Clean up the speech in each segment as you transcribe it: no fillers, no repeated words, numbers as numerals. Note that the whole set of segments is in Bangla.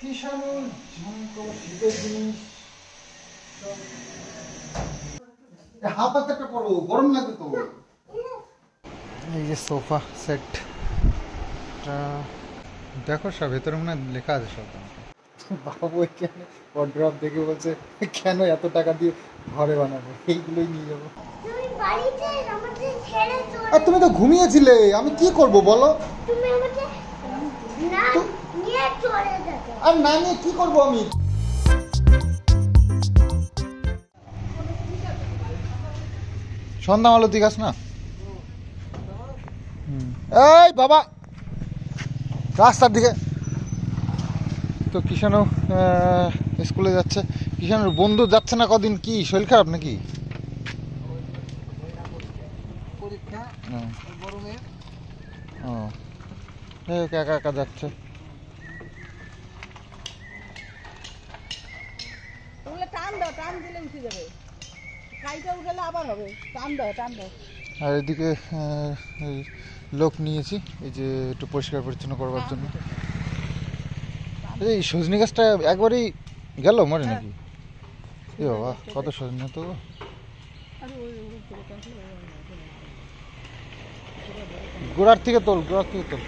কিষাণুর শীতের জিনিস হাফ হাতে পড়ো, গরম লাগবে তো। এই যে সোফা সেট, দেখো সব ভেতরে মনে হয় লেখা আছে সব। বাবু এখানে ওয়ার্ড্রপ দেখে বলছে কেন এত টাকা দিয়ে ঘরে বানাবো, এইগুলোই নিয়ে যাবো। আর তুমি তো ঘুমিয়েছিলে, আমি কি করব বলো? আর না নিয়ে কি করব আমি? সন্ধ্যা আলতি গাছ না? এই বাবা রাস্তার দিকে। তো কিষাণও স্কুলে যাচ্ছে। কিষাণের বন্ধু যাচ্ছে না কদিন, কি শরীর খারাপ নাকি? ও একা একা যাচ্ছে। আর এদিকে লোক নিয়েছি এই যে একটু পরিষ্কার পরিচ্ছন্ন করবার জন্য। এই সজনি গাছটা একবারই গেল মরে নাকি? এ বাবা কত সজনে তো। গোড়ার থেকে তোল, গোড়ার থেকে তোল।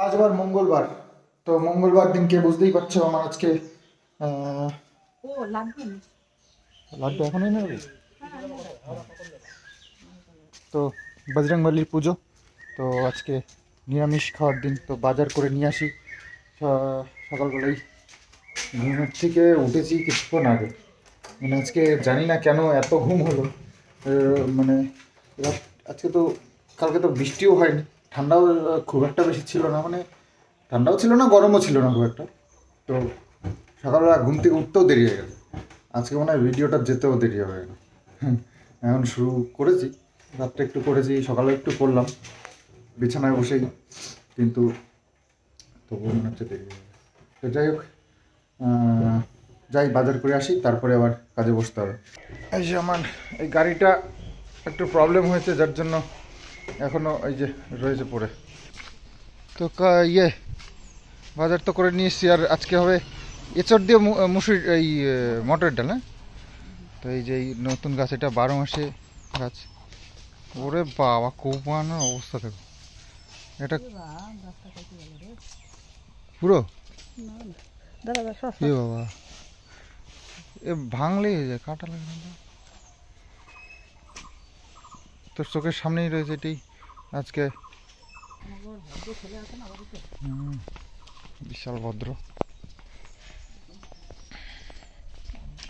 আজ আবার মঙ্গলবার, তো মঙ্গলবার দিনকে বুঝতেই পারছো আমার আজকে লাড্ডু এখনই নেবে। তো বজরংবলীর পুজো, তো আজকে নিরামিষ খাওয়ার দিন, তো বাজার করে নিয়ে আসি। সকালবেলায় ঘুমের থেকে উঠেছি কিছুক্ষণ আগে, মানে আজকে জানি না কেন এত ঘুম হলো। মানে আজকে তো কালকে তো বৃষ্টিও হয়নি, ঠান্ডাও খুব একটা বেশি ছিল না, মানে ঠান্ডাও ছিল না গরমও ছিল না খুব একটা। তো সকালবেলা ঘুম থেকে উঠতেও দেরি হয়ে গেল, আজকে মনে হয় ভিডিওটা যেতেও দেরি হবে না। এখন শুরু করেছি, রাত্রে একটু করেছি, সকালে একটু করলাম বিছানায় বসেই, কিন্তু তবুও মনে হচ্ছে দেরি হয়ে যাবে। তো যাই হোক, যাই বাজার করে আসি, তারপরে আবার কাজে বসতে হবে। এই যে আমার এই গাড়িটা একটু প্রবলেম হয়েছে, যার জন্য এখনও এই যে রয়েছে পড়ে। তো বাজার তো করে নিয়ে এসছি, আর আজকে হবে এঁচড় দিয়ে মুসুর এই মটরের ডাল। হ্যাঁ, তো এই যে এই নতুন গাছ, এটা 12 মাসে গাছ। ওরে বাবা কোপানোর অবস্থা দেখো, এটা পুরো এ বাবা, এ ভাঙলেই হয়ে যায়, কাটা লাগে না। তোর চোখের সামনেই রয়েছে এটাই আজকে। বিশাল ভদ্র।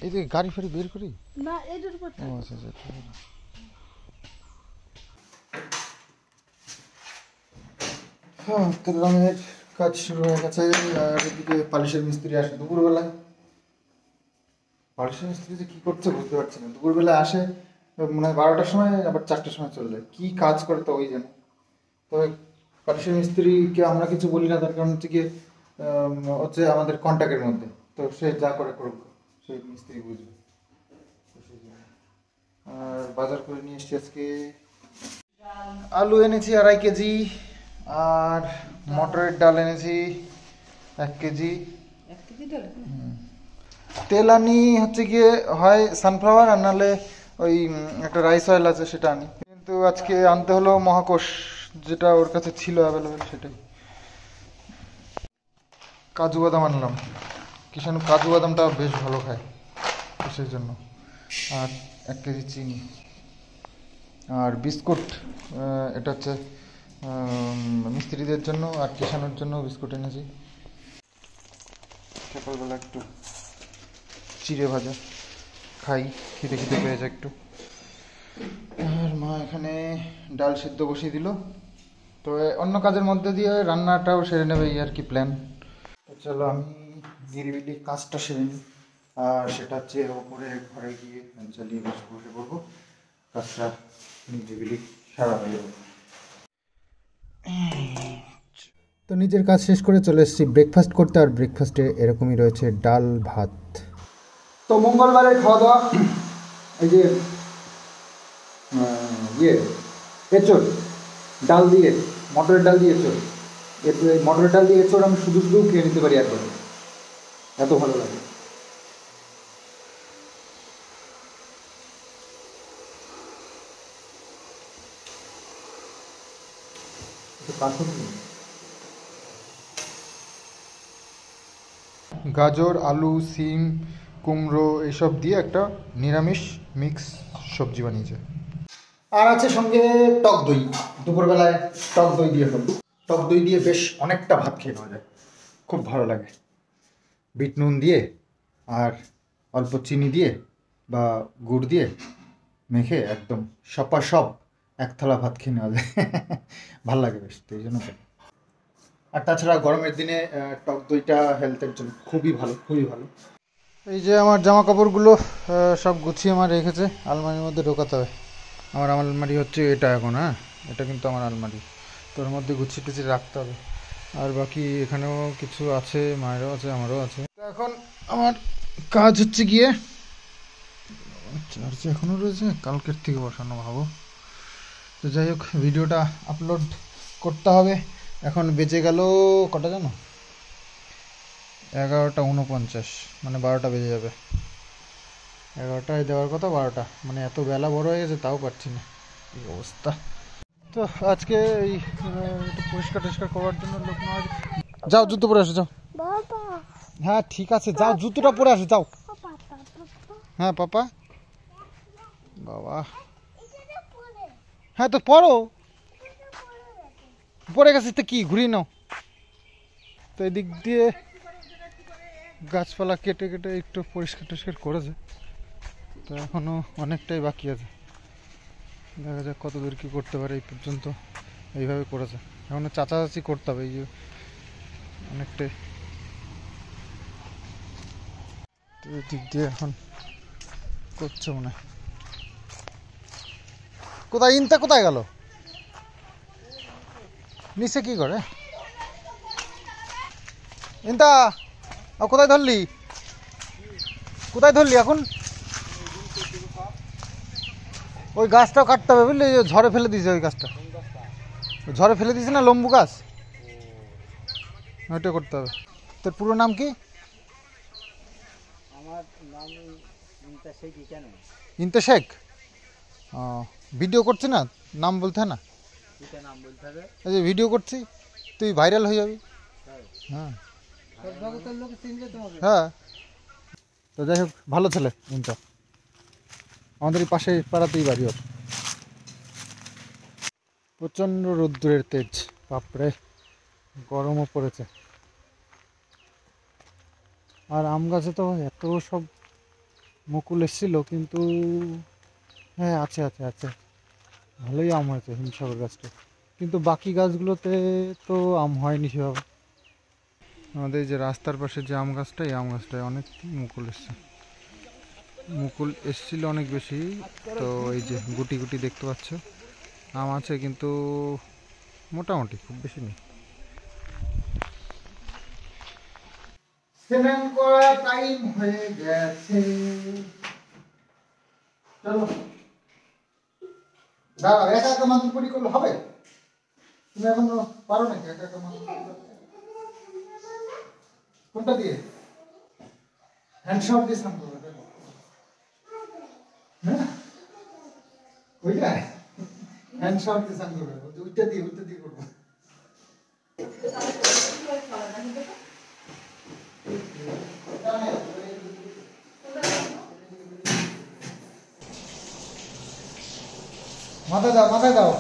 এই যে গাড়ি ফাড়ি বের করি না, ও আচ্ছা আচ্ছা। হ্যাঁ, তো রঙের কাজ শুরু হয়ে গেছে। আর এদিকে পালিশের মিস্ত্রি আসে দুপুরবেলায়। পালিশের মিস্ত্রি যে কী করছে বুঝতে পারছি না, দুপুরবেলায় আসে মনে হয় 12টার সময়, আবার 4টার সময় চলে যায়, কী কাজ করে তো ওই জানে। তবে পালিশের মিস্ত্রিকে আমরা কিছু বলি না, তার কারণ হচ্ছে আমাদের কন্ট্যাক্টের মধ্যে, তো সে যা করে করুক, সেই মিস্ত্রি বুঝবে। আর বাজার করে নিয়ে এসছি আজকে আলু এনেছি 2.5 কেজি, আর মটরের ডাল এনেছি 1 কেজি। তেল আনি হচ্ছে গিয়ে হয় সানফ্লাওয়ার, আর নাহলে ওই একটা রাইস অয়েল আছে সেটা আনি, কিন্তু আজকে আনতে হলো মহাকোষ, যেটা ওর কাছে ছিল অ্যাভেলেবেল সেটাই। কাজু বাদাম আনলাম, কিষাণু কাজু বাদামটা বেশ ভালো খায়, তো সেই জন্য। আর 1 কেজি চিনি, আর বিস্কুট, এটা হচ্ছে মিস্ত্রিদের জন্য, আর কিষাণুর জন্য বিস্কুট এনেছি। সকালবেলা একটু চিড়ে ভাজা খাই, খিদে খিদে পেয়েছে একটু। আর মা এখানে ডাল সিদ্ধ বসিয়ে দিল, তো অন্য কাজের মধ্যে দিয়ে রান্নাটাও সেরে নেবে, এই আর কি প্ল্যান। তো চলো আমি নিরিবিলি কাজটা সেরে নিই, আর সেটা হচ্ছে ওপরে ঘরে গিয়ে চালিয়ে বসে পড়বো, কাজটা নিরিবিলি সারা হয়ে যাবে। তো নিজের কাজ শেষ করে চলে এসেছি ব্রেকফাস্ট করতে, আর ব্রেকফাস্টে এরকমই রয়েছে ডাল ভাত। তো মঙ্গলবারের খাওয়া দাওয়া, এই যে এঁচড় ডাল দিয়ে, মটরের ডাল দিয়ে এঁচড়, একটু এই মটর ডাল দিয়ে এঁচড় আমি শুধু শুধু খেয়ে নিতে পারি একবার, এত ভালো লাগে। গাজর, আলু, সিম, কুমড়ো এসব দিয়ে একটা নিরামিষ মিক্স সবজি বানিয়েছে। আর আছে সঙ্গে টক দই, দুপুরবেলায় টক দই দিয়ে ফেলব। টক দই দিয়ে বেশ অনেকটা ভাত খেয়ে নেওয়া যায়, খুব ভালো লাগে। বিট নুন দিয়ে আর অল্প চিনি দিয়ে বা গুড় দিয়ে মেখে একদম সব এক থালা ভাত খেয়ে নেওয়া যায়। ভালো লাগে বেশ, তো এই জন্য। আর তাছাড়া গরমের দিনে টক দইটা হেলথের জন্য খুবই ভালো, খুবই ভালো। এই যে আমার জামা কাপড়গুলো সব গুছিয়ে আমার রেখেছে, আলমারির মধ্যে ঢোকাতে হবে। আমার আলমারি হচ্ছে এটা এখন, হ্যাঁ এটা কিন্তু আমার আলমারি, তোর মধ্যে গুছিয়ে টুছিয়ে রাখতে হবে। আর বাকি এখানেও কিছু আছে, মায়েরও আছে আমারও আছে। এখন আমার কাজ হচ্ছে গিয়ে, চার্জ এখনও রয়েছে, কালকের থেকে বসানো ভাবো। তো যাই হোক, ভিডিওটা আপলোড করতে হবে। এখন বেজে গেল কটা জানো, 11:49, মানে 12টা বেজে যাবে। 11টায় দেওয়ার কথা, 12টা, মানে এত বেলা বড় হয়ে গেছে তাও পারছি না, এই অবস্থা। তো আজকে এই একটু পরিষ্কার টরিষ্কার করার জন্য লোক নেওয়া। যাও জুতো পরে আসো, যাও। হ্যাঁ ঠিক আছে, যাও জুতোটা পরে আসো, যাও। হ্যাঁ পাপা, বাবা, হ্যাঁ তো পড়ো, পড়ে গেছে তো কি, ঘুরিয়ে নাও। তো এদিক দিয়ে গাছপালা কেটে কেটে একটু পরিষ্কার টরিষ্কার করেছে, তো এখনও অনেকটাই বাকি আছে। দেখা যাক কত দূর কী করতে পারে। এই পর্যন্ত এইভাবে করেছে, এখনও চাচাচাচি করতে হবে, এই যে অনেকটাই। তো এই দিক দিয়ে এখন করছে মনে হয়। কোথায় ইনতা, কোথায় গেল, নিচে কি করে ইনতা? কোথায় ধরলি, কোথায় ধরলি এখন? ওই গাছটাও কাটতে হবে বুঝলি, ঝড়ে ফেলে দিয়েছে ওই গাছটা, ঝড়ে ফেলে দিয়েছে না, লম্বু গাছ, ওইটা করতে হবে। তোর পুরো নাম কি? আমার নাম ইন্তা শেখ। কেন ইনতে শেখ? ও, ভিডিও করছি না, নাম বলতে হয় না? এটা নাম বলতে হবে। এই যে ভিডিও করছি, তুই ভাইরাল হয়ে যাবি। হ্যাঁ সব জগতের লোক চিনবে তোমাকে। হ্যাঁ। তো যাই হোক, ভালো ছেলে ইনটা, আমাদের এই পাশে পাড়াতেই বাড়ি ওর। প্রচণ্ড রোদ্দুরের তেজ, বাপরে, গরমও পড়েছে। আর আম গাছে তো এত সব মুকুল এসেছিল, কিন্তু হ্যাঁ আছে আছে আছে, ভালোই আম হয়েছে হিমসাগর গাছটা, কিন্তু বাকি গাছগুলোতে তো আম হয়নি সেভাবে। আমাদের এই যে রাস্তার পাশে যে আম গাছটা, এই আম গাছটায় অনেক মুকুল এসছে, মুকুল এসছিল অনেক বেশি। তো এই যে গুটি গুটি দেখতে পাচ্ছ, আম আছে কিন্তু মোটামুটি, খুব বেশি নেই। স্নান করা টাইম হয়ে গেছে, চলো। দাঁড়াও, একা একা মাদুর পরি করলে হবে? তুমি এখন পারো নাকি একা একা মাদুর পরি করতে? কোনটা দিয়ে? হ্যান্ড শাওয়ার দিয়ে স্নান করবে? হ্যাঁ ওইটা হ্যান্ড শাওয়ার দিয়ে স্নান করবে, ওইটা দিয়ে করবো। মাথায় দাও, মাথায় দাও।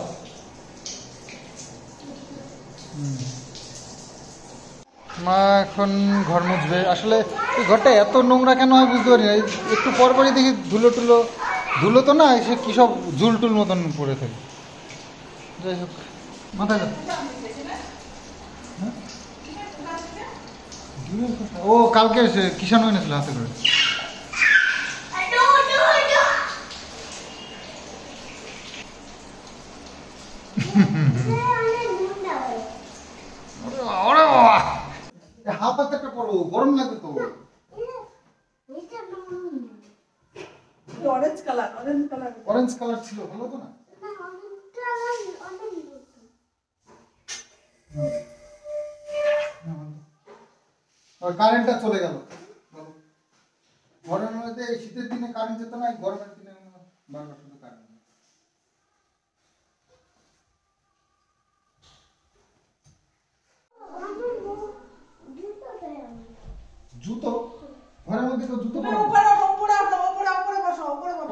মা এখন ঘর মুছবে। আসলে এই ঘরটা এত নোংরা কেন হয় বুঝতে পারি না, একটু পরপরই দেখি ধুলো টুলো, ধুলো তো না, এসে কী সব ঝুল টুল মতন পড়ে থাকে। যাই হোক, মাথায় দাও। হ্যাঁ? ও কালকে কিষাণও এনেছিল হাতে করে। হাত হাতে একটা পড়ো, গরম লাগবে তো। Orange colour, orange colour, orange colour ছিল, ভালো তো না? আর কারেন্টটা চলে গেল। বলো, ঘরের মধ্যে এই শীতের দিনে কারেন্ট যেত না, গরমের দিনে বারবার শুধু কারেন্ট। জুতো ঘরের মধ্যে তো জুতো পরে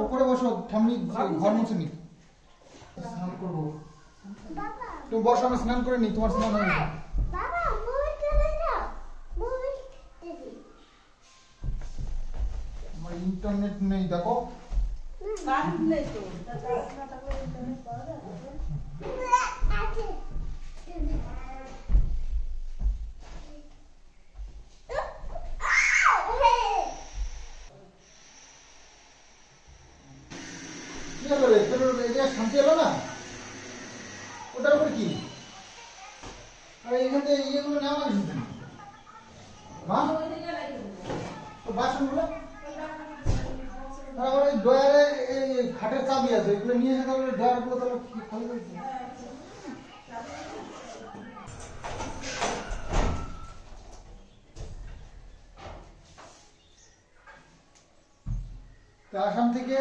উপরে বসো, ঠাম্মি ঘর মুছে নি। স্নান করবো, তুমি বসো, আমি স্নান করে নি, তোমার স্নান হয়ে গেছে। আমার ইন্টারনেট নেই, দেখো। কি হলো রে, তোর এরিয়া শান্তি এলো না? ওটার উপরে কি? আর এখান থেকে ইয়েগুলো নেওয়া গেছে মা, তো বাসনগুলো আবার এই ডয়ারে, এই খাটের চাবি আছে, এগুলো নিয়ে যেতে হবে। ডয়ারগুলো তাহলে খালি করেছে। তো আসাম থেকে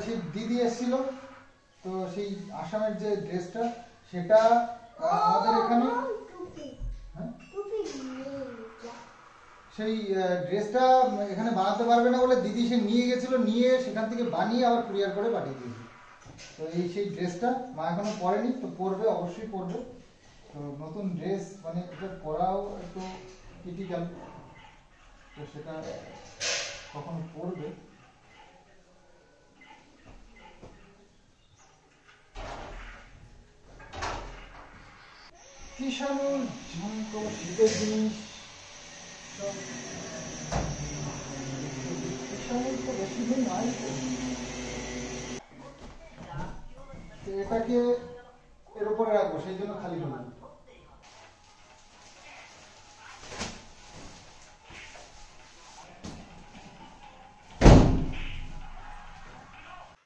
সেই দিদি এসেছিল, তো সেই আসামের যে ড্রেসটা সেটা আমাদের এখানে, হ্যাঁ? সেই ড্রেসটা এখানে বানাতে পারবে না বলে দিদি সে নিয়ে গেছিল, নিয়ে সেখান থেকে বানিয়ে আবার কুরিয়ার করে পাঠিয়ে দিয়েছে। তো এই সেই ড্রেসটা মা এখনো পরেনি, তো পরবে, অবশ্যই পরবে। তো নতুন ড্রেস মানে এটা পরাও একটু ক্রিটিক্যাল, তো সেটা কখন পরবে। কিষাণ ঝাঙ্ক শীতের জিনিস, তো বেশি দিন নাই। এটাকে এর উপরে রাখবো, সেই জন্য খালি করলাম।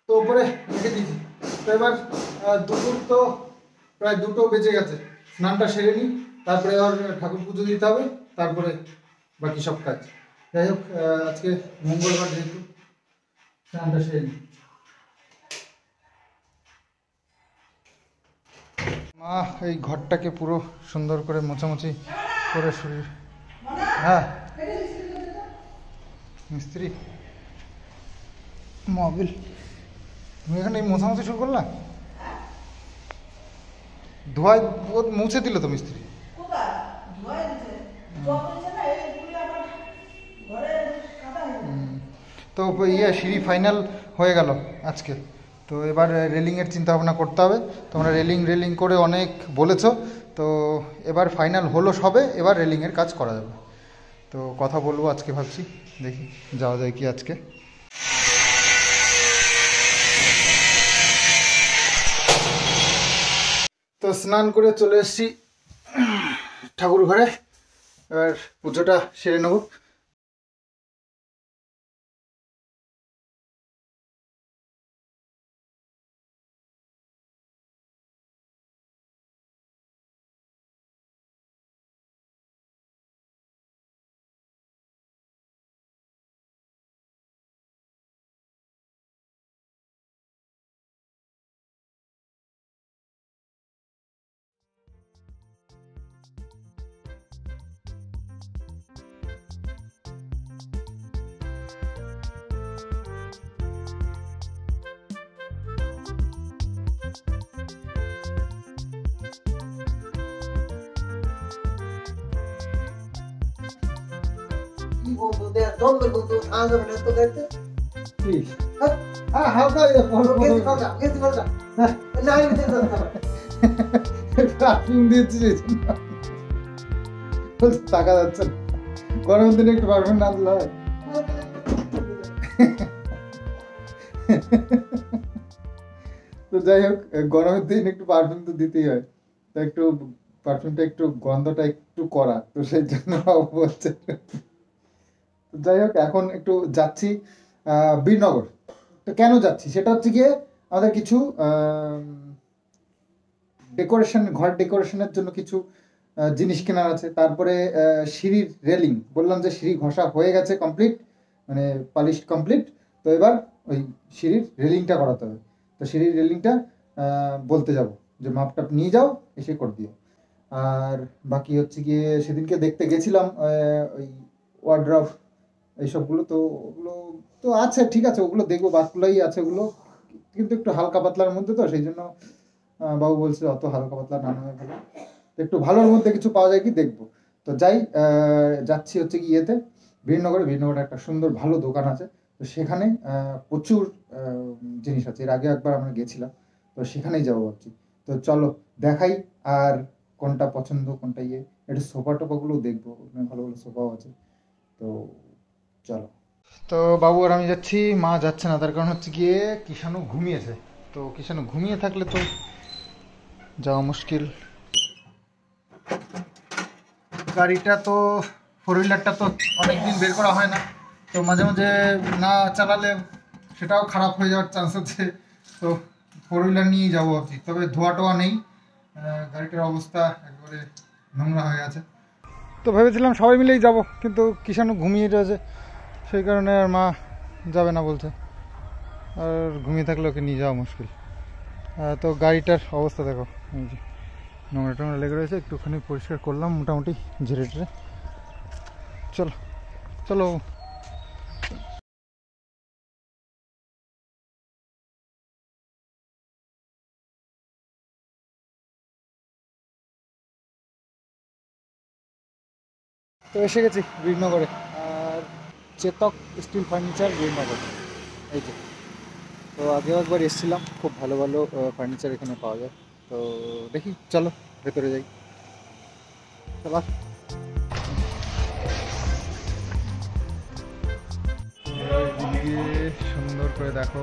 তো উপরে রেখে দিয়েছি। তো এবার দুপুর তো প্রায় 2টো বেজে গেছে, স্নানটা সেরে নিই, তারপরে আবার ঠাকুর পুজো দিতে হবে, তারপরে বাকি সব কাজ। যাই হোক, আজকে মঙ্গলবার যেহেতু স্নানটা সেরে নিই। মা এই ঘরটাকে পুরো সুন্দর করে মোছামুছি করে শরীর, হ্যাঁ মিস্ত্রি মোবিল, তুমি এখানে এই মোছামুছি শুরু করলা? ধোয়ায় মুছে দিল তো মিস্ত্রি। তো সিঁড়ি ফাইনাল হয়ে গেল আজকে। তো এবার রেলিংয়ের চিন্তা ভাবনা করতে হবে। তোমরা রেলিং করে অনেক বলেছো, তো এবার ফাইনাল হলো সবে, এবার রেলিংয়ের কাজ করা যাবে। তো কথা বলবো আজকে, ভাবছি দেখি যাওয়া যায় কি আজকে। তো স্নান করে চলে এসেছি ঠাকুর ঘরে, আর পুজোটা সেরে নেব। হালকা পারফিউম দিয়েছি, টাকা যাচ্ছে না। গরমের দিনে একটু পারফিউম না দিলে হয়? তো যাই হোক, গরমের দিন একটু পারফিউম তো দিতেই হয়, তো একটু পারফিউমটা একটু গন্ধটা একটু করা, তো সেই জন্য বলছে। তো যাই হোক, এখন একটু যাচ্ছি বীরনগর। তো কেন যাচ্ছি সেটা হচ্ছে গিয়ে, আমাদের কিছু ডেকোরেশন, ঘর ডেকোরেশনের জন্য কিছু জিনিস কেনার আছে। তারপরে সিঁড়ির রেলিং, বললাম যে সিঁড়ি ঘষা হয়ে গেছে কমপ্লিট, মানে পালিশ কমপ্লিট। তো এবার ওই সিঁড়ির রেলিংটা করাতে হবে। তো সিঁড়ির রেলিংটা বলতে যাব যে মাপটা নিয়ে যাও, এসে করে দিও। আর বাকি হচ্ছে গিয়ে সেদিনকে দেখতে গেছিলাম ওই ওয়ার্ড্রপ এইসবগুলো, তো ওগুলো তো আছে, ঠিক আছে, ওগুলো দেখবো, বাতকুলাই আছে ওগুলো, কিন্তু একটু হালকা পাতলার মধ্যে, তো সেই জন্য বাবু বলছে অত হালকা পাতলা না নয় ভালো, তো একটু ভালোর মধ্যে কিছু পাওয়া যায় কি দেখবো। তো যাই, যাচ্ছি হচ্ছে কি ইয়েতে, বীরনগরে একটা সুন্দর ভালো দোকান আছে। তো সেখানে প্রচুর জিনিস আছে, এর আগে একবার আমরা গেছিলাম, তো সেখানেই যাবো ভাবছি। তো চলো দেখাই, আর কোনটা পছন্দ কোনটা ইয়ে, একটু সোফা টোফাগুলো দেখবো, ওখানে ভালো ভালো সোফাও আছে। তো চলো। তো বাবু আর আমি যাচ্ছি, মা যাচ্ছে না, তার কারণ হচ্ছে গিয়ে কিষাণু ঘুমিয়েছে। তো কিষাণু ঘুমিয়ে থাকলে তো যাওয়া মুশকিল। গাড়িটা তো ফোর হুইলারটা তো অনেকদিন বের করা হয় না, তো মাঝে মাঝে না চালালে সেটাও খারাপ হয়ে যাওয়ার চান্স আছে। তো ফোর হুইলার নিয়েই যাবো ভাবছি, তবে ধোয়া টোয়া নেই, গাড়িটার অবস্থা একবারে নোংরা হয়ে আছে। তো ভেবেছিলাম সবাই মিলেই যাব, কিন্তু কিষাণু ঘুমিয়ে রয়েছে, সেই কারণে আর মা যাবে না বলছে, আর ঘুমিয়ে থাকলে ওকে নিয়ে যাওয়া মুশকিল। তো গাড়িটার অবস্থা দেখো, এই যে নোংরা টোংরা লেগে রয়েছে, একটুখানি পরিষ্কার করলাম মোটামুটি ঝেড়ে টেরে। চলো চলো। তো এসে গেছি বীরনগরে, আর চেতক স্টিল ফার্নিচার বীরনগর, এই যে। তো আগেও একবার এসেছিলাম, খুব ভালো ভালো ফার্নিচার এখানে পাওয়া যায়। তো দেখি, চলো ভেতরে যাই। চলো। এদিকে সুন্দর করে দেখো,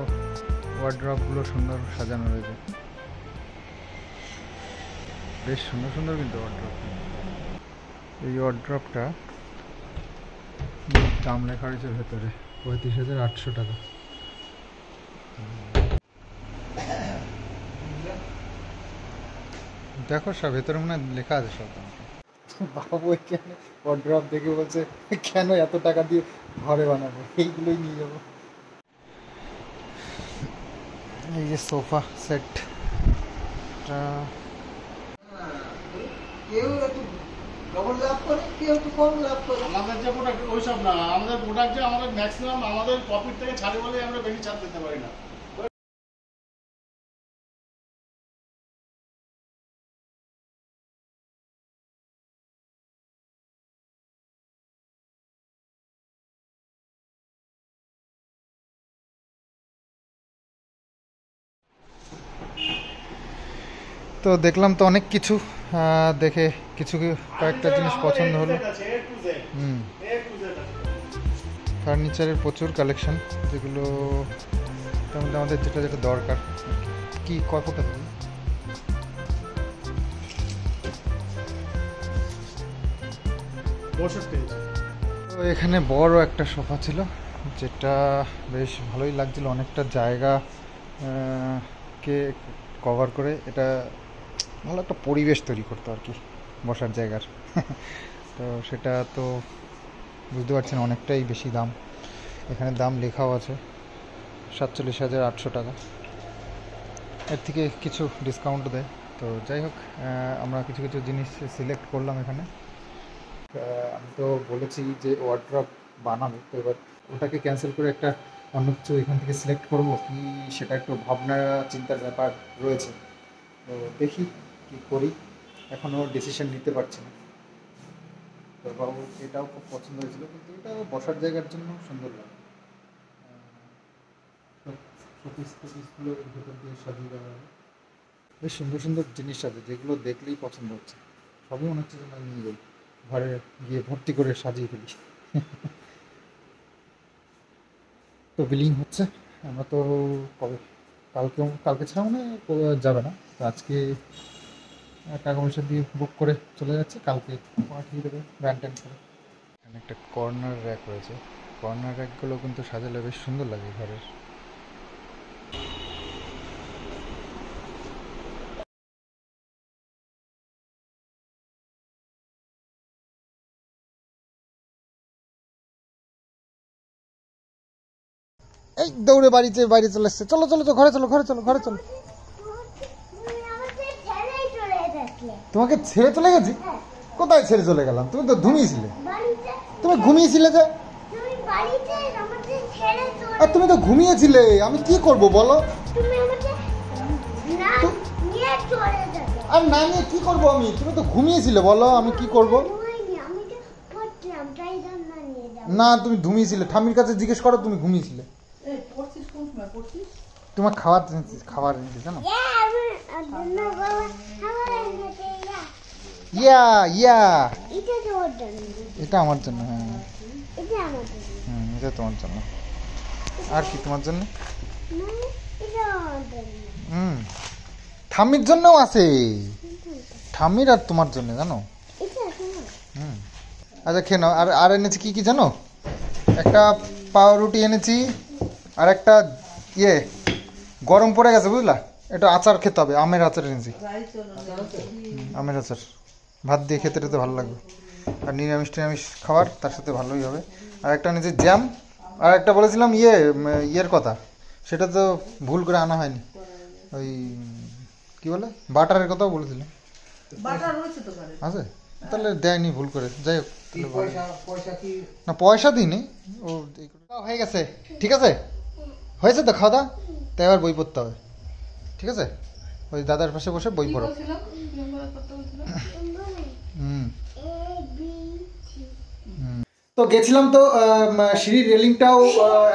ওয়ার্ড্রপগুলো সুন্দর সাজানো রয়েছে, বেশ সুন্দর সুন্দর কিন্তু ওয়ার্ড্রপ। এই ওয়ার্ড্রপটা দাম লেখা রয়েছে ভেতরে 35,800 টাকা। দেখো সব ভেতরে মনে হয় লেখা আছে সব দাম। বাবু এখানে ওয়ার্ড্রপ দেখে বলছে কেন এত টাকা দিয়ে ঘরে বানাবো, এইগুলোই নিয়ে যাবো। এই যে সোফা সেট, কেউ একটু ডবল লাভ করে, কেউ একটু কম লাভ করে। আমাদের যে প্রোডাক্ট ওইসব না, আমাদের প্রোডাক্ট যে আমাদের ম্যাক্সিমাম আমাদের প্রফিট থেকে ছাড়ে বলে আমরা বেশি ছাড় দিতে পারি না। তো দেখলাম তো অনেক কিছু, দেখে কিছু কয়েকটা জিনিস পছন্দ হলো। হুম, ফার্নিচারের প্রচুর কালেকশন, যেগুলো তার মধ্যে আমাদের যেটা যেটা দরকার। কি কয় ফুট আছে? তো এখানে বড় একটা সোফা ছিল, যেটা বেশ ভালোই লাগছিল, অনেকটা জায়গা কে কভার করে, এটা ভালো একটা পরিবেশ তৈরি করতো আর কি বসার জায়গার। তো সেটা তো বুঝতে পারছেন অনেকটাই বেশি দাম, এখানে দাম লেখাও আছে 47,800 টাকা, এর থেকে কিছু ডিসকাউন্ট দেয়। তো যাই হোক, আমরা কিছু কিছু জিনিস সিলেক্ট করলাম এখানে। আমি তো বলেছি যে ওয়ার্ড্রপ বানাবো, তো এবার ওটাকে ক্যান্সেল করে একটা অন্য কিছু এখান থেকে সিলেক্ট করবো কি, সেটা একটু ভাবনা চিন্তার ব্যাপার রয়েছে। তো দেখি কি করি, এখনও ডিসিশন নিতে পারছি না। তো বাবু এটাও খুব পছন্দ হয়েছিল, কিন্তু এটা বসার জায়গার জন্য সুন্দর লাগে। শোপিস টোপিসগুলো ভেতর দিয়ে সাজিয়ে দেওয়া হবে, বেশ সুন্দর সুন্দর জিনিস আছে, যেগুলো দেখলেই পছন্দ হচ্ছে, সবই মনে হচ্ছে যেন নিয়ে যাই, ঘরে গিয়ে ভর্তি করে সাজিয়ে ফেলি। তো বিলিং হচ্ছে, আমরা তো কবে, কালকে ছাড়া মানে যাবে না, তো আজকে টাকা পয়সা দিয়ে বুক করে চলে যাচ্ছে, কালকে পাঠিয়ে দেবে ভ্যান ট্যান করে। এখানে একটা কর্নার র্যাক রয়েছে, কর্নার র্যাকগুলো কিন্তু সাজালে বেশ সুন্দর লাগে ঘরের। এই দৌড়ে বাইরে চলে এসছে। চলো চলো তো ঘরে চলো, ঘরে চলো, ঘরে চলো। তোমাকে ছেড়ে চলে গেছি? কোথায় ছেড়ে চলে গেলাম? তুমি তো ঘুমিয়েছিলে। তুমি ঘুমিয়েছিলে যে? আর তুমি তো ঘুমিয়েছিলে, আমি কি করব বলো? আর না নিয়ে কি করব আমি? তুমি তো ঘুমিয়েছিলে, বলো আমি কি করব? না তুমি ঘুমিয়েছিলে, ঠাম্মির কাছে জিজ্ঞেস করো তুমি ঘুমিয়েছিলে। তোমার খাবার এনেছি জানো? ইয়া ইয়া এটা আমার জন্য। হ্যাঁ এটা তোমার জন্য। আর কি তোমার জন্য? ঠাম্মির জন্যও আছে, ঠাম্মির আর তোমার জন্য জানো। আচ্ছা খেয়ে নাও। আর এনেছি কি কি জানো? একটা পাউরুটি এনেছি, আর একটা গরম পড়ে গেছে বুঝলা, এটা আচার খেতে হবে, আমের আচার এনেছি। আমের আচার ভাত দিয়ে খেতে টেতে ভালো লাগবে, আর নিরামিষ খাবার তার সাথে ভালোই হবে। আর একটা এনেছি জ্যাম, আর একটা বলেছিলাম ইয়ের কথা, সেটা তো ভুল করে আনা হয়নি। ওই কি বলে বাটারের কথাও বলেছিলাম। আছে তাহলে দেয়নি ভুল করে, যাই হোক। না পয়সা দিইনি, ও হয়ে গেছে। ঠিক আছে, হয়েছে তো খাওয়া দাওয়া, তাই এবার বই পড়তে হবে। ঠিক আছে, ওই দাদার পাশে বসে বই পড়ো। তো গেছিলাম তো সিঁড়ির রেলিংটাও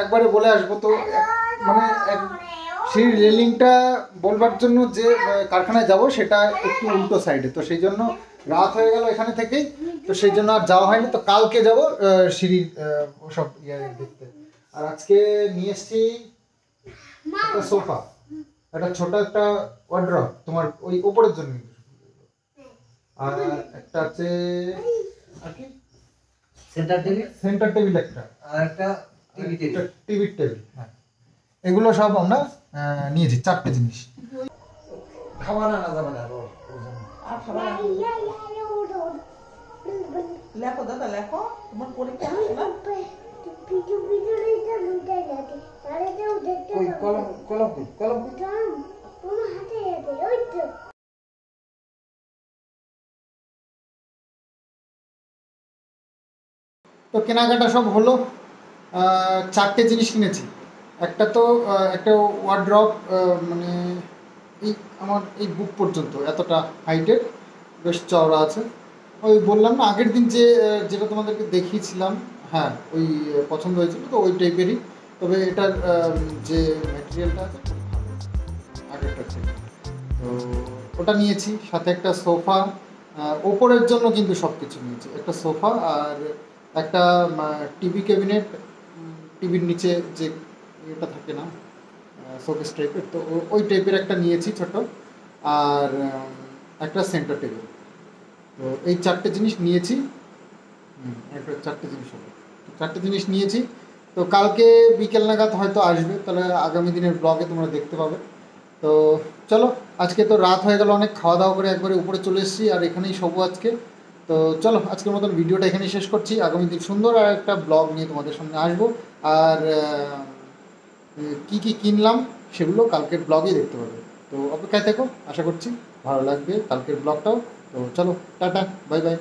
একবারে বলে আসবো। তো মানে সিঁড়ির রেলিংটা বলবার জন্য যে কারখানায় যাব সেটা একটু উল্টো সাইডে, তো সেই জন্য রাত হয়ে গেল এখানে থেকেই, তো সেই জন্য আর যাওয়া হয়নি। তো কালকে যাব সিঁড়ির ওসব দেখতে। আর আজকে নিয়ে এসছি একটা সোফা, একটা ছোট একটা ওয়ার্ড্রপ তোমার ওই উপরের জন্য, আর একটা আছে আর কি সেন্টার টেবিল একটা, আর একটা টিভি টেবিল। হ্যাঁ এগুলো সব আমরা নিয়েছি, 4টে জিনিস। খাবার আনা যাবে না, লেখো দাদা লেখো, তোমার পরীক্ষা আছে না? তো কেনাকাটা সব হলো, 4টে জিনিস কিনেছি। একটা তো একটা ওয়ার্ড্রপ, মানে এই আমার এই বুক পর্যন্ত এতটা হাইটের, বেশ চওড়া আছে। ওই বললাম না আগের দিন যেটা তোমাদেরকে দেখিয়েছিলাম, হ্যাঁ ওই পছন্দ হয়েছিল, তো ওই টাইপেরই। তবে এটার যে ম্যাটেরিয়ালটা আছে খুব ভালো আগেরটার থেকে, তো ওটা নিয়েছি। সাথে একটা সোফা, ওপরের জন্য কিন্তু সব কিছু নিয়েছি, একটা সোফা আর একটা টিভি ক্যাবিনেট, টিভির নিচে যে এটা থাকে না শোকেস টাইপের, তো ওই টাইপের একটা নিয়েছি ছোট, আর একটা সেন্টার টেবিল। তো এই 4টে জিনিস নিয়েছি। একটা 4টে জিনিস হবে, 4টে জিনিস নিয়েছি। তো কালকে বিকেল নাগাদ হয়তো আসবে, তাহলে আগামী দিনের ব্লগে তোমরা দেখতে পাবে। তো চলো, আজকে তো রাত হয়ে গেল অনেক, খাওয়া দাওয়া করে একবারে উপরে চলে এসেছি, আর এখানেই শোবো আজকে। তো চলো আজকের মতন ভিডিওটা এখানেই শেষ করছি। আগামী দিন সুন্দর আর একটা ব্লগ নিয়ে তোমাদের সামনে আসবো, আর কি কি কিনলাম সেগুলো কালকের ব্লগেই দেখতে পাবে। তো অপেক্ষায় থেকো, আশা করছি ভালো লাগবে কালকের ব্লগটাও। তো চলো টাটা, বাই বাই।